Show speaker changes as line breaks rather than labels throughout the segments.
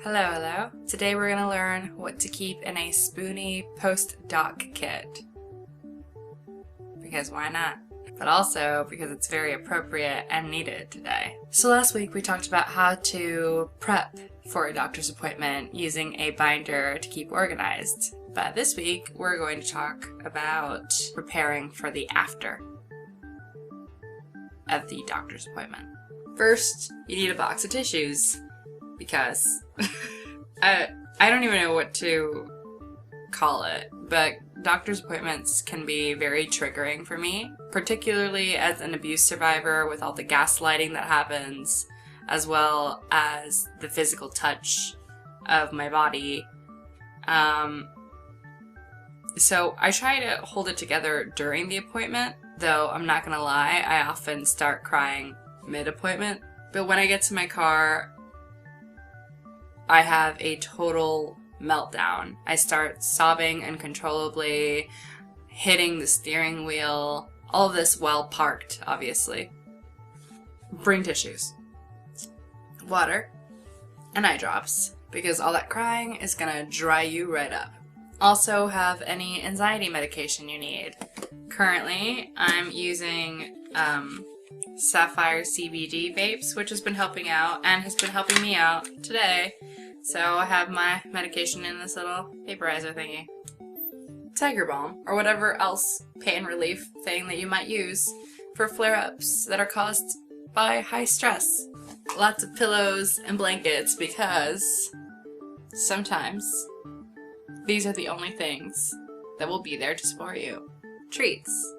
Hello, hello. Today we're going to learn what to keep in a spoonie post-doc kit. Because why not? But also because it's very appropriate and needed today. So last week we talked about how to prep for a doctor's appointment using a binder to keep organized. But this week we're going to talk about preparing for the after of the doctor's appointment. First, you need a box of tissues. Because I don't even know what to call it, but doctor's appointments can be very triggering for me, particularly as an abuse survivor with all the gaslighting that happens, as well as the physical touch of my body. So I try to hold it together during the appointment, though I'm not gonna lie, I often start crying mid-appointment. But when I get to my car, I have a total meltdown. I start sobbing uncontrollably, hitting the steering wheel, all of this while parked, obviously. Bring tissues, water, and eye drops, because all that crying is gonna dry you right up. Also have any anxiety medication you need. Currently, I'm using Sapphire CBD vapes, which has been helping out and has been helping me out today. So I have my medication in this little vaporizer thingy. Tiger Balm, or whatever else pain relief thing that you might use for flare-ups that are caused by high stress. Lots of pillows and blankets, because sometimes these are the only things that will be there to support you. Treats.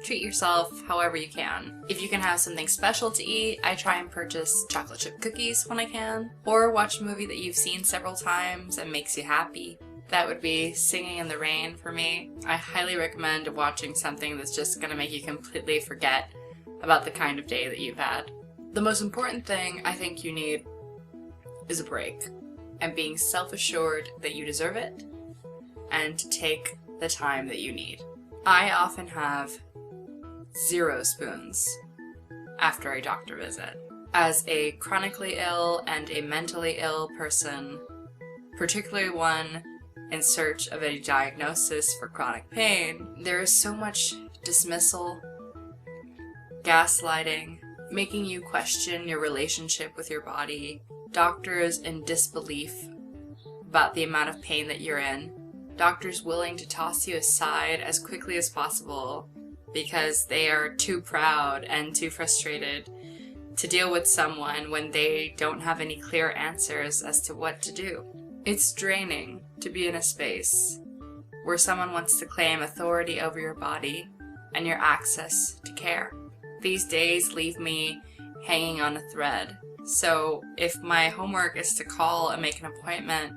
Treat yourself however you can. If you can have something special to eat, I try and purchase chocolate chip cookies when I can, or watch a movie that you've seen several times and makes you happy. That would be Singing in the Rain for me. I highly recommend watching something that's just gonna make you completely forget about the kind of day that you've had. The most important thing I think you need is a break, and being self-assured that you deserve it, and to take the time that you need. I often have 0 spoons after a doctor visit. As a chronically ill and a mentally ill person, particularly one in search of a diagnosis for chronic pain, there is so much dismissal, gaslighting, making you question your relationship with your body, doctors in disbelief about the amount of pain that you're in, doctors willing to toss you aside as quickly as possible because they are too proud and too frustrated to deal with someone when they don't have any clear answers as to what to do. It's draining to be in a space where someone wants to claim authority over your body and your access to care. These days leave me hanging on a thread. So if my homework is to call and make an appointment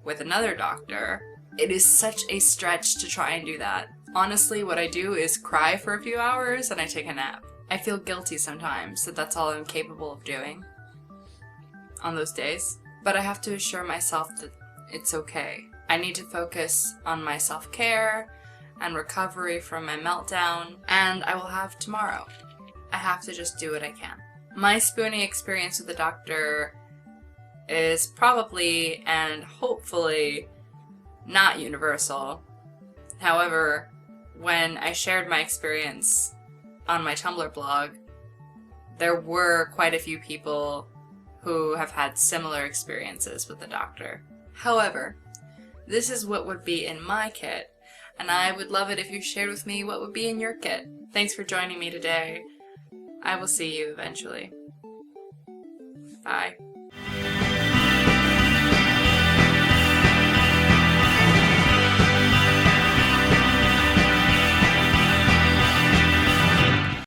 with another doctor, it is such a stretch to try and do that. Honestly, what I do is cry for a few hours and I take a nap. I feel guilty sometimes that that's all I'm capable of doing on those days, but I have to assure myself that it's okay. I need to focus on my self-care and recovery from my meltdown, and I will have tomorrow. I have to just do what I can. My spoonie experience with the doctor is probably and hopefully not universal. However, when I shared my experience on my Tumblr blog, there were quite a few people who have had similar experiences with the doctor. However, this is what would be in my kit, and I would love it if you shared with me what would be in your kit. Thanks for joining me today. I will see you eventually. Bye.